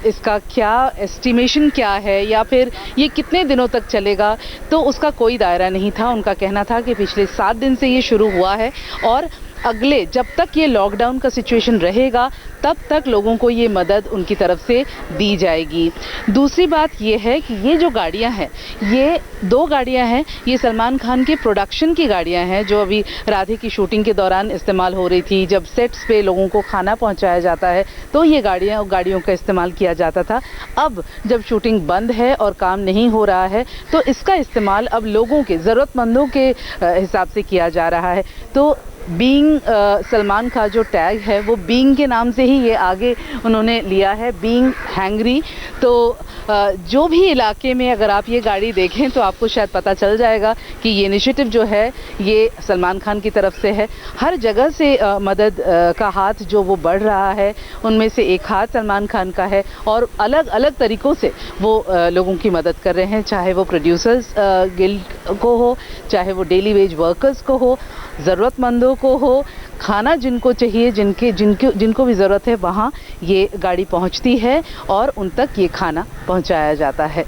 इसका क्या एस्टिमेशन क्या है या फिर ये कितने दिनों तक चलेगा, तो उसका कोई दायरा नहीं था। उनका कहना था कि पिछले 7 दिन से ये शुरू हुआ है और अगले जब तक ये लॉकडाउन का सिचुएशन रहेगा तब तक लोगों को ये मदद उनकी तरफ से दी जाएगी। दूसरी बात ये है कि ये जो गाड़ियां हैं, ये 2 गाड़ियां हैं, ये सलमान खान के प्रोडक्शन की गाड़ियां हैं जो अभी राधे की शूटिंग के दौरान इस्तेमाल हो रही थी। जब सेट्स पे लोगों को खाना पहुंचाया जाता है तो ये गाड़ियों का इस्तेमाल किया जाता था। अब जब शूटिंग बंद है और काम नहीं हो रहा है तो इसका इस्तेमाल अब लोगों के, ज़रूरतमंदों के हिसाब से किया जा रहा है। तो बीइंग सलमान का जो टैग है वो बीइंग के नाम से ही ये आगे उन्होंने लिया है, बीइंग हैंग्री। तो जो भी इलाके में अगर आप ये गाड़ी देखें तो आपको शायद पता चल जाएगा कि ये इनिशिएटिव जो है ये सलमान खान की तरफ से है। हर जगह से मदद का हाथ जो वो बढ़ रहा है उनमें से एक हाथ सलमान खान का है और अलग अलग तरीक़ों से वो लोगों की मदद कर रहे हैं, चाहे वो प्रोड्यूसर्स गिल्ड को हो, चाहे वो डेली वेज वर्कर्स को हो, ज़रूरतमंदों को हो, खाना जिनको चाहिए, जिनको भी ज़रूरत है वहाँ ये गाड़ी पहुँचती है और उन तक ये खाना पहुँचाया जाता है।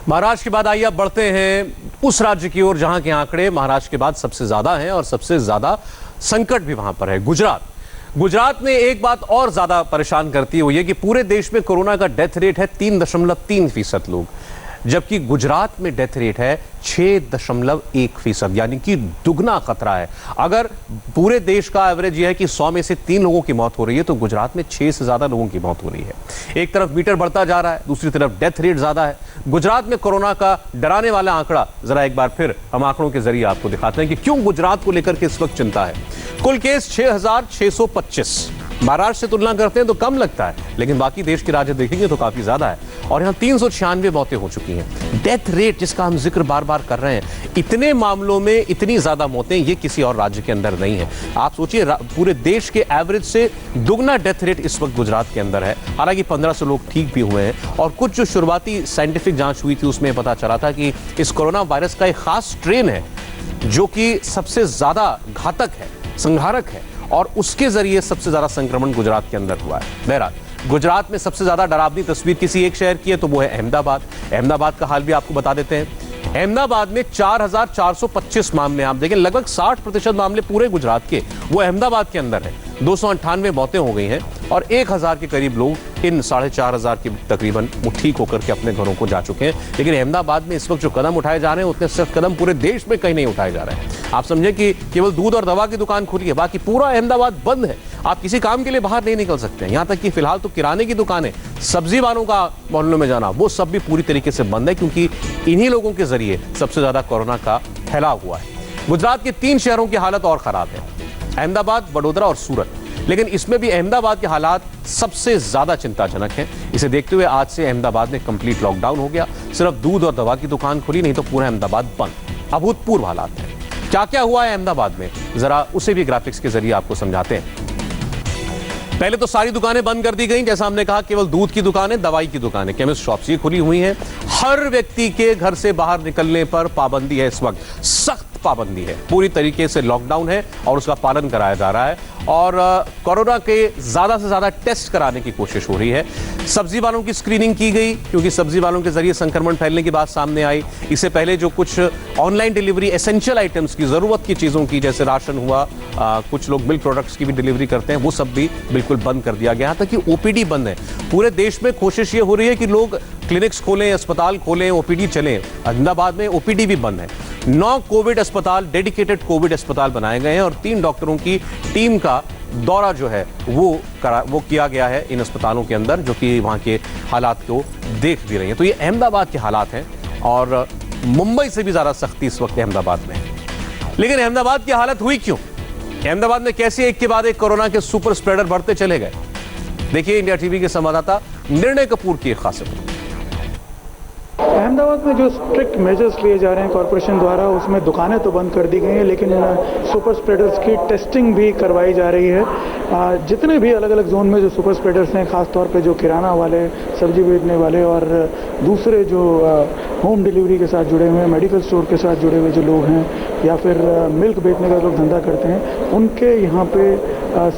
महाराष्ट्र के बाद आइए अब बढ़ते हैं उस राज्य की ओर जहां के आंकड़े महाराष्ट्र के बाद सबसे ज्यादा हैं और सबसे ज्यादा संकट भी वहां पर है, गुजरात में एक बात और ज्यादा परेशान करती है वो ये कि पूरे देश में कोरोना का डेथ रेट है 3.3% लोग, जबकि गुजरात में डेथ रेट है 6.1%, यानी कि दुगना खतरा है। अगर पूरे देश का एवरेज यह है कि 100 में से 3 लोगों की मौत हो रही है तो गुजरात में 6 से ज्यादा लोगों की मौत हो रही है। एक तरफ मीटर बढ़ता जा रहा है, दूसरी तरफ डेथ रेट ज्यादा है। गुजरात में कोरोना का डराने वाला आंकड़ा जरा एक बार फिर हम आंकड़ों के जरिए आपको दिखाते हैं कि क्यों गुजरात को लेकर के इस वक्त चिंता है। कुल केस 6,625, महाराष्ट्र से तुलना करते हैं तो कम लगता है, लेकिन बाकी देश के राज्य देखेंगे तो काफी ज्यादा है और यहाँ 396 मौतें हो चुकी हैं। डेथ रेट जिसका हम जिक्र बार बार कर रहे हैं, इतने मामलों में इतनी ज्यादा मौतें ये किसी और राज्य के अंदर नहीं है। आप सोचिए पूरे देश के एवरेज से दुगना डेथ रेट इस वक्त गुजरात के अंदर है। हालांकि 1500 लोग ठीक भी हुए हैं और कुछ जो शुरुआती साइंटिफिक जांच हुई थी उसमें पता चला था कि इस कोरोना वायरस का एक खास स्ट्रेन है जो कि सबसे ज्यादा घातक है, संहारक है और उसके जरिए सबसे ज्यादा संक्रमण गुजरात के अंदर हुआ है। बहरहाल गुजरात में सबसे ज्यादा डरावनी तस्वीर किसी एक शहर की है तो वो है अहमदाबाद। अहमदाबाद का हाल भी आपको बता देते हैं। अहमदाबाद में 4,425 मामले, आप देखें लगभग 60% मामले पूरे गुजरात के वो अहमदाबाद के अंदर है। 298 मौतें हो गई हैं और 1,000 के करीब लोग इन 4,500 के तकरीबन ठीक होकर के अपने घरों को जा चुके हैं। लेकिन अहमदाबाद में इस वक्त जो कदम उठाए जा रहे हैं उतने सख्त कदम पूरे देश में कहीं नहीं उठाए जा रहे हैं। आप समझे कि केवल दूध और दवा की दुकान खुली है, बाकी पूरा अहमदाबाद बंद है। आप किसी काम के लिए बाहर नहीं निकल सकते हैं। यहाँ तक कि फिलहाल तो किराने की दुकानें, सब्जी वालों का मोहल्लों में जाना, वो सब भी पूरी तरीके से बंद है क्योंकि इन्हीं लोगों के जरिए सबसे ज्यादा कोरोना का फैलाव हुआ है। गुजरात के 3 शहरों की हालत और खराब है, अहमदाबाद, वडोदरा और सूरत। लेकिन इसमें भी अहमदाबाद के हालात सबसे ज्यादा चिंताजनक हैं। इसे देखते हुए आज से अहमदाबाद में कंप्लीट लॉकडाउन हो गया। सिर्फ दूध और दवा की दुकान खुली, नहीं तो पूरा अहमदाबाद बंद। अभूतपूर्व हालात हैं। क्या क्या हुआ है अहमदाबाद में, जरा उसे भी ग्राफिक्स के जरिए आपको समझाते हैं। पहले तो सारी दुकानें बंद कर दी गई, जैसा हमने कहा केवल दूध की दुकानें, दवाई की दुकानें, केमिस्ट शॉप्स ये खुली हुई हैं। हर व्यक्ति के घर से बाहर निकलने पर पाबंदी है, इस वक्त सख्त पाबंदी है, पूरी तरीके से लॉकडाउन है और उसका पालन कराया जा रहा है और कोरोना के ज्यादा से ज्यादा टेस्ट कराने की कोशिश हो रही है। सब्जी वालों की स्क्रीनिंग की गई क्योंकि सब्जी वालों के जरिए संक्रमण फैलने की बात सामने आई। इससे पहले जो कुछ ऑनलाइन डिलीवरी एसेंशियल आइटम्स की, जरूरत की चीजों की, जैसे राशन हुआ, कुछ लोग मिल्क प्रोडक्ट्स की भी डिलीवरी करते हैं, वो सब भी बिल्कुल बंद कर दिया गया। यहाँ तक कि ओपीडी बंद है। पूरे देश में कोशिश ये हो रही है कि लोग क्लिनिक्स खोलें, अस्पताल खोलें, ओपीडी चलें। अहमदाबाद में ओपीडी भी बंद है। 9 कोविड अस्पताल, डेडिकेटेड कोविड अस्पताल बनाए गए हैं और 3 डॉक्टरों की टीम का दौरा जो है वो किया गया है इन अस्पतालों के अंदर, जो कि वहाँ के हालात को देख भी रही हैं। तो ये अहमदाबाद के हालात हैं और मुंबई से भी ज़्यादा सख्ती इस वक्त अहमदाबाद में है। लेकिन अहमदाबाद की हालत हुई क्यों? अहमदाबाद में कैसे एक के बाद एक कोरोना के सुपर स्प्रेडर बढ़ते चले गए? देखिए इंडिया टीवी के संवाददाता निर्णय कपूर की एक खास रिपोर्ट। अहमदाबाद में जो स्ट्रिक्ट मेजर्स लिए जा रहे हैं कॉरपोरेशन द्वारा, उसमें दुकानें तो बंद कर दी गई हैं लेकिन सुपर स्प्रेडर्स की टेस्टिंग भी करवाई जा रही है। जितने भी अलग अलग जोन में जो सुपर स्प्रेडर्स हैं, खासतौर पे जो किराना वाले, सब्जी बेचने वाले और दूसरे जो होम डिलीवरी के साथ जुड़े हुए, मेडिकल स्टोर के साथ जुड़े हुए जो लोग हैं या फिर मिल्क बेचने का लोग धंधा करते हैं, उनके यहाँ पे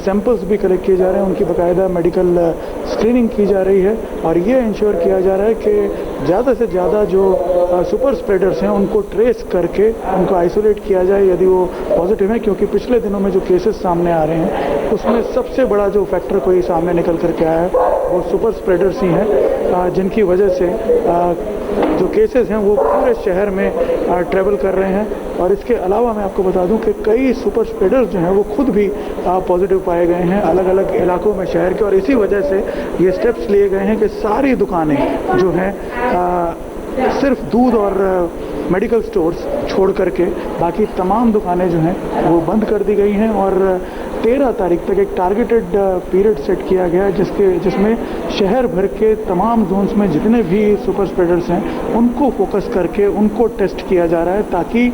सैंपल्स भी कलेक्ट किए जा रहे हैं। उनकी बाकायदा मेडिकल स्क्रीनिंग की जा रही है और ये इंश्योर किया जा रहा है कि ज़्यादा से ज़्यादा जो सुपर स्प्रेडर्स हैं उनको ट्रेस करके उनको आइसोलेट किया जाए यदि वो पॉजिटिव हैं, क्योंकि पिछले दिनों में जो केसेस सामने आ रहे हैं उसमें सबसे बड़ा जो फैक्टर कोई सामने निकल करके आया है वो सुपर स्प्रेडर्स ही हैं, जिनकी वजह से जो केसेस हैं वो पूरे शहर में ट्रैवल कर रहे हैं। और इसके अलावा मैं आपको बता दूं कि कई सुपर स्प्रेडर्स जो हैं वो खुद भी पॉजिटिव पाए गए हैं अलग अलग इलाकों में शहर के, और इसी वजह से ये स्टेप्स लिए गए हैं कि सारी दुकानें जो हैं सिर्फ दूध और मेडिकल स्टोर्स छोड़ करके बाकी तमाम दुकानें जो हैं वो बंद कर दी गई हैं और 13 तारीख तक एक टारगेटेड पीरियड सेट किया गया जिसमें शहर भर के तमाम जोन्स में जितने भी सुपर स्प्रेडर्स हैं उनको फोकस करके उनको टेस्ट किया जा रहा है ताकि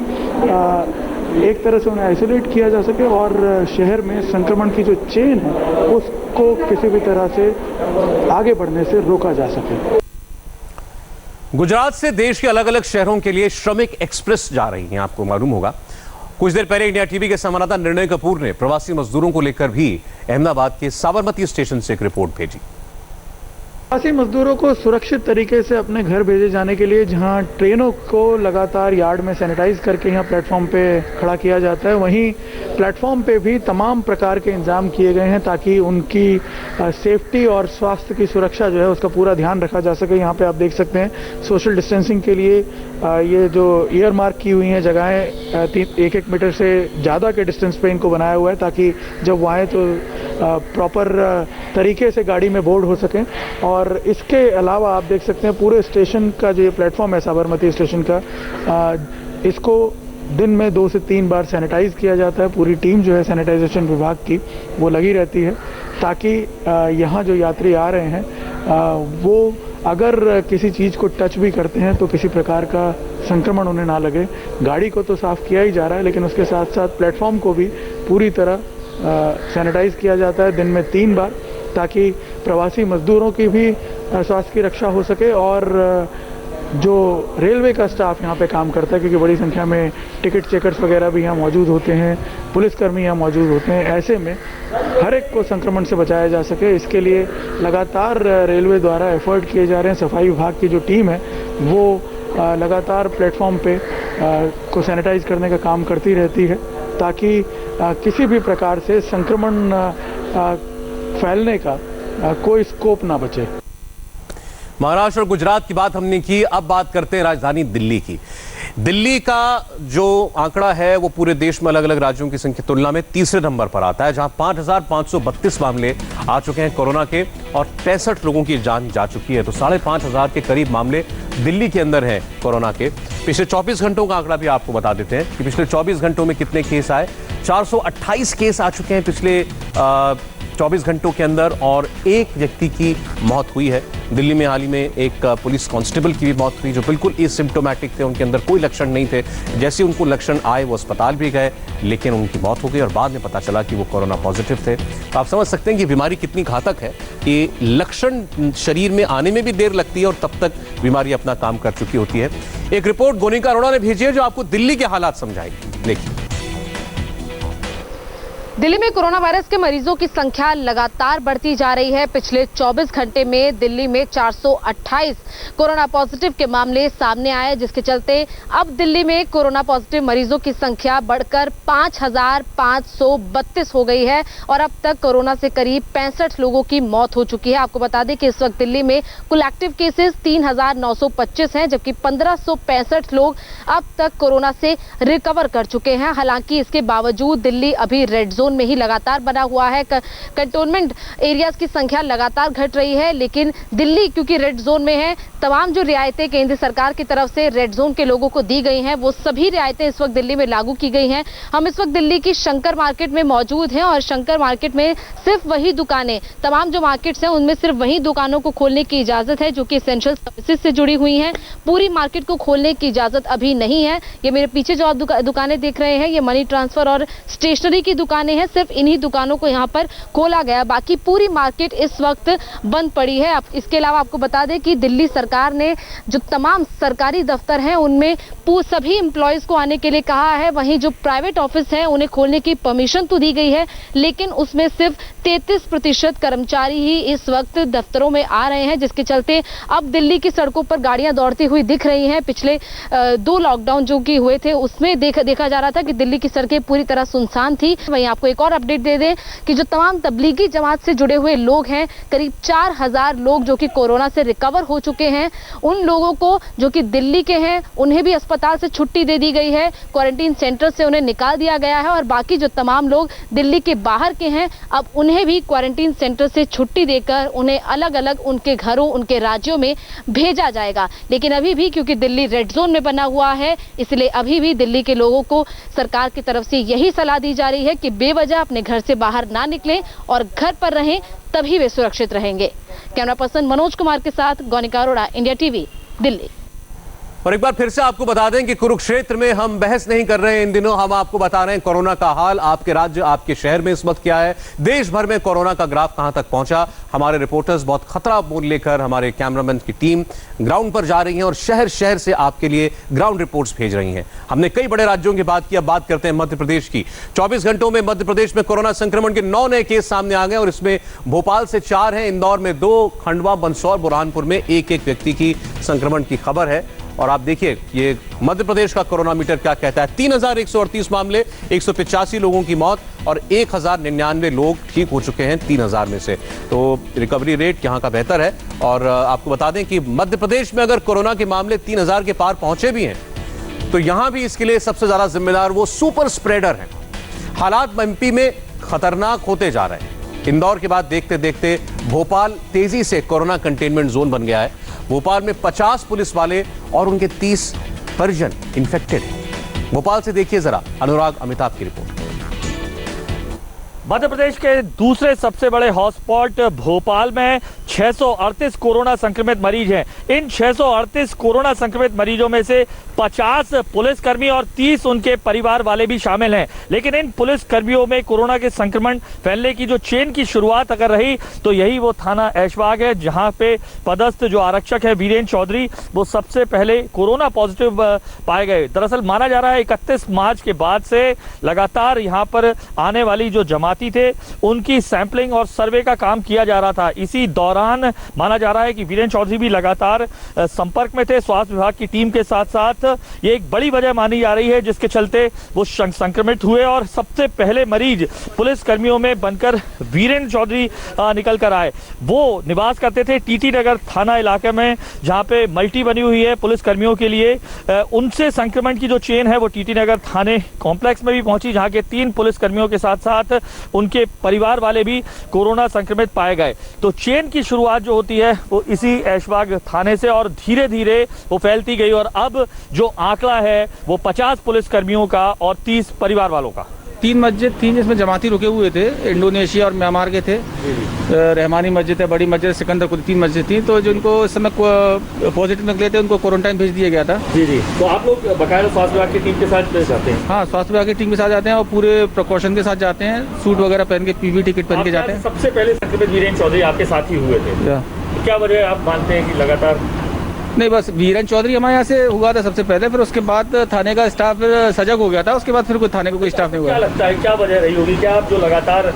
एक तरह से उन्हें आइसोलेट किया जा सके और शहर में संक्रमण की जो चेन है उसको किसी भी तरह से आगे बढ़ने से रोका जा सके। गुजरात से देश के अलग अलग शहरों के लिए श्रमिक एक्सप्रेस जा रही हैं, आपको मालूम होगा। कुछ देर पहले इंडिया टीवी के संवाददाता निर्णय कपूर ने प्रवासी मजदूरों को लेकर भी अहमदाबाद के साबरमती स्टेशन से एक रिपोर्ट भेजी। प्रवासी मजदूरों को सुरक्षित तरीके से अपने घर भेजे जाने के लिए जहां ट्रेनों को लगातार यार्ड में सैनिटाइज करके यहाँ प्लेटफॉर्म पे खड़ा किया जाता है, वहीं प्लेटफॉर्म पे भी तमाम प्रकार के इंतजाम किए गए हैं ताकि उनकी सेफ्टी और स्वास्थ्य की सुरक्षा जो है उसका पूरा ध्यान रखा जा सके। यहाँ पे आप देख सकते हैं सोशल डिस्टेंसिंग के लिए ये जो ईयर मार्क की हुई हैं जगहें 1-1 मीटर से ज़्यादा के डिस्टेंस पे इनको बनाया हुआ है ताकि जब वो आए तो प्रॉपर तरीके से गाड़ी में बोर्ड हो सकें। और इसके अलावा आप देख सकते हैं पूरे स्टेशन का जो ये प्लेटफॉर्म है साबरमती स्टेशन का, इसको दिन में 2 से 3 बार सैनिटाइज किया जाता है। पूरी टीम जो है सैनिटाइजेशन विभाग की वो लगी रहती है ताकि यहाँ जो यात्री आ रहे हैं वो अगर किसी चीज़ को टच भी करते हैं तो किसी प्रकार का संक्रमण उन्हें ना लगे। गाड़ी को तो साफ़ किया ही जा रहा है लेकिन उसके साथ साथ प्लेटफॉर्म को भी पूरी तरह सैनिटाइज किया जाता है दिन में 3 बार ताकि प्रवासी मजदूरों की भी स्वास्थ्य की रक्षा हो सके और जो रेलवे का स्टाफ यहाँ पे काम करता है क्योंकि बड़ी संख्या में टिकट चेकर्स वगैरह भी यहाँ मौजूद होते हैं, पुलिसकर्मी यहाँ मौजूद होते हैं, ऐसे में हर एक को संक्रमण से बचाया जा सके इसके लिए लगातार रेलवे द्वारा एफर्ट किए जा रहे हैं। सफाई विभाग की जो टीम है वो लगातार प्लेटफॉर्म पे को सैनिटाइज करने का काम करती रहती है ताकि किसी भी प्रकार से संक्रमण फैलने का कोई स्कोप ना बचे। महाराष्ट्र और गुजरात की बात हमने की, अब बात करते हैं राजधानी दिल्ली की। दिल्ली का जो आंकड़ा है वो पूरे देश में अलग अलग राज्यों की संख्या तुलना में तीसरे नंबर पर आता है, जहां 5,532 मामले आ चुके हैं कोरोना के और 63 लोगों की जान जा चुकी है। तो 5,500 के करीब मामले दिल्ली के अंदर हैं कोरोना के। पिछले 24 घंटों का आंकड़ा भी आपको बता देते हैं कि पिछले 24 घंटों में कितने केस आए। 428 केस आ चुके हैं पिछले 24 घंटों के अंदर और एक व्यक्ति की मौत हुई है। दिल्ली में हाल ही में एक पुलिस कांस्टेबल की भी मौत हुई जो बिल्कुल एसिम्प्टोमेटिक थे, उनके अंदर कोई लक्षण नहीं थे। जैसे उनको लक्षण आए वो अस्पताल भी गए लेकिन उनकी मौत हो गई और बाद में पता चला कि वो कोरोना पॉजिटिव थे। तो आप समझ सकते हैं कि बीमारी कितनी घातक है कि लक्षण शरीर में आने में भी देर लगती है और तब तक बीमारी अपना काम कर चुकी होती है। एक रिपोर्ट गोनिका अरोड़ा ने भेजी है जो आपको दिल्ली के हालात समझाएगी। देखिए, दिल्ली में कोरोना वायरस के मरीजों की संख्या लगातार बढ़ती जा रही है। पिछले 24 घंटे में दिल्ली में 428 कोरोना पॉजिटिव के मामले सामने आए जिसके चलते अब दिल्ली में कोरोना पॉजिटिव मरीजों की संख्या बढ़कर 5,532 हो गई है और अब तक कोरोना से करीब 65 लोगों की मौत हो चुकी है। आपको बता दें कि इस वक्त दिल्ली में कुल एक्टिव केसेस 3,925 हैं जबकि 1,565 लोग अब तक कोरोना से रिकवर कर चुके हैं। हालांकि इसके बावजूद दिल्ली अभी रेड जोन में ही लगातार बना हुआ है। कंटोनमेंट एरियाज की संख्या लगातार घट रही है लेकिन दिल्ली क्योंकि रेड जोन में है, तमाम जो रियायतें केंद्र सरकार की तरफ से रेड जोन के लोगों को दी गई हैं वो सभी रियायतें इस वक्त दिल्ली में लागू की गई हैं। हम इस वक्त दिल्ली की शंकर मार्केट में मौजूद हैं और शंकर मार्केट में सिर्फ वही दुकानें, तमाम जो मार्केट्स हैं उनमें सिर्फ वही दुकानों को खोलने की इजाजत है जो कि एसेंशियल सर्विसेज से जुड़ी हुई हैं। पूरी मार्केट को खोलने की इजाजत अभी नहीं है। ये मेरे पीछे जो आप दुकानें देख रहे हैं ये मनी ट्रांसफर और स्टेशनरी की दुकानें हैं हैं, सिर्फ इन्हीं दुकानों को यहाँ पर खोला गया, बाकी पूरी मार्केट इस वक्त बंद पड़ी है। इसके अलावा आपको बता दें कि दिल्ली सरकार ने जो तमाम सरकारी दफ्तर हैं उनमें सभी एम्प्लॉयज को आने के लिए कहा है। वहीं जो प्राइवेट ऑफिस हैं उन्हें खोलने की परमिशन तो दी गई है, लेकिन उसमें सिर्फ 33% कर्मचारी ही इस वक्त दफ्तरों में आ रहे हैं, जिसके चलते अब दिल्ली की सड़कों पर गाड़ियां दौड़ती हुई दिख रही हैं। पिछले 2 लॉकडाउन जो कि हुए थे उसमें देखा जा रहा था कि दिल्ली की सड़कें पूरी तरह सुनसान थी। वहीं आपको एक और अपडेट दे दें कि जो तमाम तबलीगी जमात से जुड़े हुए लोग हैं, करीब 4000 लोग जो कि कोरोना से रिकवर हो चुके हैं, उन लोगों को जो कि दिल्ली के हैं उन्हें भी अस्पताल से छुट्टी दे दी गई है, क्वारंटीन सेंटर से उन्हें निकाल दिया गया है। और बाकी जो तमाम लोग दिल्ली के बाहर के हैं, अब उन्हें भी क्वारंटीन सेंटर से छुट्टी देकर उन्हें अलग अलग उनके घरों, उनके राज्यों में भेजा जाएगा। लेकिन अभी भी क्योंकि दिल्ली रेड जोन में बना हुआ है, इसलिए अभी भी दिल्ली के लोगों को सरकार की तरफ से यही सलाह दी जा रही है कि बेवजह अपने घर से बाहर ना निकलें और घर पर रहें, तभी वे सुरक्षित रहेंगे। कैमरा पर्सन मनोज कुमार के साथ गौनिका अरोड़ा, इंडिया टीवी, दिल्ली। और एक बार फिर से आपको बता दें कि कुरुक्षेत्र में हम बहस नहीं कर रहे हैं, इन दिनों हम आपको बता रहे हैं कोरोना का हाल आपके राज्य, आपके शहर में इस वक्त क्या है, देश भर में कोरोना का ग्राफ कहां तक पहुंचा। हमारे रिपोर्टर्स बहुत खतरा मोल लेकर, हमारे कैमरामैन की टीम ग्राउंड पर जा रही है और शहर शहर से आपके लिए ग्राउंड रिपोर्ट्स भेज रही हैं। हमने कई बड़े राज्यों की बात की, अब बात करते हैं मध्य प्रदेश की। 24 घंटों में मध्य प्रदेश में कोरोना संक्रमण के 9 नए केस सामने आ गए और इसमें भोपाल से 4 हैं, इंदौर में 2, खंडवा, मंदसौर, बुरहानपुर में एक व्यक्ति की संक्रमण की खबर है। और आप देखिए ये मध्य प्रदेश का कोरोना मीटर क्या कहता है। 3138 मामले, 185 लोगों की मौत और 1099 लोग ठीक हो चुके हैं 3000 में से। तो रिकवरी रेट यहाँ का बेहतर है। और आपको बता दें कि मध्य प्रदेश में अगर कोरोना के मामले 3000 के पार पहुंचे भी हैं, तो यहां भी इसके लिए सबसे ज्यादा जिम्मेदार वो सुपर स्प्रेडर हैं। हालात एमपी में खतरनाक होते जा रहे हैं। इंदौर के बाद देखते देखते भोपाल तेजी से कोरोना कंटेनमेंट जोन बन गया है। भोपाल में 50 पुलिस वाले और उनके 30 परिजन इन्फेक्टेड हैं। भोपाल से देखिए जरा अनुराग अमिताभ की रिपोर्ट। मध्य प्रदेश के दूसरे सबसे बड़े हॉटस्पॉट भोपाल में 638 कोरोना संक्रमित मरीज हैं। इन 638 कोरोना संक्रमित मरीजों में से 50 पुलिसकर्मी और 30 उनके परिवार वाले भी शामिल हैं। लेकिन इन पुलिसकर्मियों में कोरोना के संक्रमण फैलने की जो चेन की शुरुआत अगर रही तो यही वो थाना ऐशबाग है, जहां पे पदस्थ जो आरक्षक है वीरेंद्र चौधरी, वो सबसे पहले कोरोना पॉजिटिव पाए गए। दरअसल माना जा रहा है 31 मार्च के बाद से लगातार यहाँ पर आने वाली जो जमाती थे उनकी सैंपलिंग और सर्वे का काम किया जा रहा था। इसी दौरान माना जा रहा है कि वीरेंद्र चौधरी भी लगातार संपर्क में थे स्वास्थ्य विभाग की टीम के साथ साथ। ये एक बड़ी वजह मानी जा रही है जिसके चलते वो संक्रमित हुए और सबसे पहले मरीज पुलिस कर्मियों में बनकर वीरेंद्र चौधरी निकल कर आए। वो निवास करते थे टीटी नगर थाना इलाके में, जहां पे मल्टी बनी हुई है पुलिस कर्मियों के लिए। उनसे संक्रमण की जो चेन है वो टीटी नगर थाने कॉम्प्लेक्स में भी पहुंची, जहां के 3 पुलिस कर्मियों के साथ साथ उनके परिवार वाले भी कोरोना संक्रमित पाए गए। तो चेन की शुरुआत जो होती है वो इसी ऐशबाग थाने से और धीरे धीरे वो फैलती गई और अब जो आंकड़ा है वो 50 पुलिस कर्मियों का और 30 परिवार वालों का। 3 मस्जिद थी जिसमें जमाती रुके हुए थे, इंडोनेशिया और म्यांमार के थे। रहमानी मस्जिद है, बड़ी मस्जिद सिकंदर को 3 मस्जिद थी। तो जिनको इस समय पॉजिटिव निकले थे उनको क्वारंटाइन भेज दिया गया था। जी। तो आप लोग बाकायदा स्वास्थ्य विभाग की टीम के साथ जाते हैं? हाँ, स्वास्थ्य विभाग की टीम के साथ जाते हैं और पूरे प्रिकॉशन के साथ जाते हैं। सूट वगैरह पहन के, पीपीटी किट पहन के जाते हैं। सबसे पहले संक्रमित वीरेंद्र चौधरी आपके साथ ही हुए थे, क्या वजह आप मानते हैं कि लगातार? नहीं, बस वीरेंद्र चौधरी हमारे यहाँ से हुआ था सबसे पहले, फिर उसके बाद थाने का स्टाफ सजग हो गया था। उसके बाद फिर कोई थाने को कोई स्टाफ नहीं हुआ। क्या लगता है क्या वजह रही होगी? क्या आप जो लगातार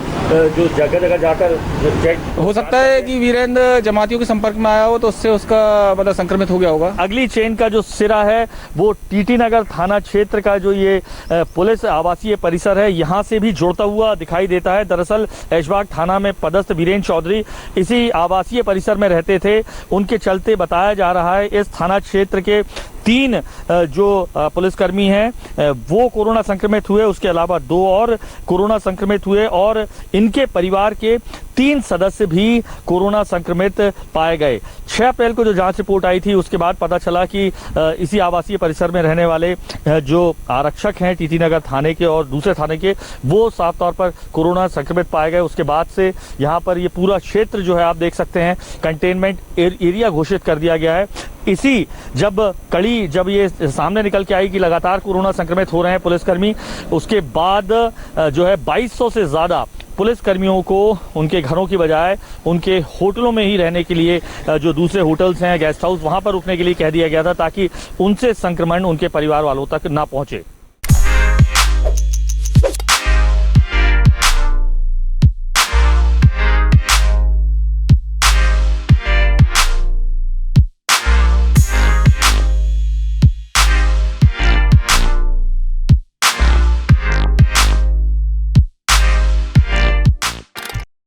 जो जगह जगह जाकर चेक, हो सकता है कि वीरेंद्र जमातियों के संपर्क में आया हो तो उससे उसका मतलब संक्रमित हो गया होगा। अगली चेन का जो सिरा है वो टीटी नगर थाना क्षेत्र का जो ये पुलिस आवासीय परिसर है, यहाँ से भी जुड़ता हुआ दिखाई देता है। दरअसल ऐशबाग थाना में पदस्थ वीरेंद्र चौधरी इसी आवासीय परिसर में रहते थे। उनके चलते बताया जा रहा है इस थाना क्षेत्र के 3 जो पुलिसकर्मी हैं वो कोरोना संक्रमित हुए। उसके अलावा 2 और कोरोना संक्रमित हुए और इनके परिवार के 3 सदस्य भी कोरोना संक्रमित पाए गए। 6 अप्रैल को जो जांच रिपोर्ट आई थी उसके बाद पता चला कि इसी आवासीय परिसर में रहने वाले जो आरक्षक हैं टीटी नगर थाने के और दूसरे थाने के, वो साफ तौर पर कोरोना संक्रमित पाए गए। उसके बाद से यहाँ पर ये पूरा क्षेत्र जो है आप देख सकते हैं कंटेनमेंट एरिया घोषित कर दिया गया है। इसी जब ये सामने निकल के आई कि लगातार कोरोना संक्रमित हो रहे हैं पुलिसकर्मी, उसके बाद जो है 2200 से ज़्यादा पुलिसकर्मियों को उनके घरों की बजाय उनके होटलों में ही रहने के लिए, जो दूसरे होटल्स हैं, गेस्ट हाउस, वहाँ पर रुकने के लिए कह दिया गया था ताकि उनसे संक्रमण उनके परिवार वालों तक ना पहुँचे।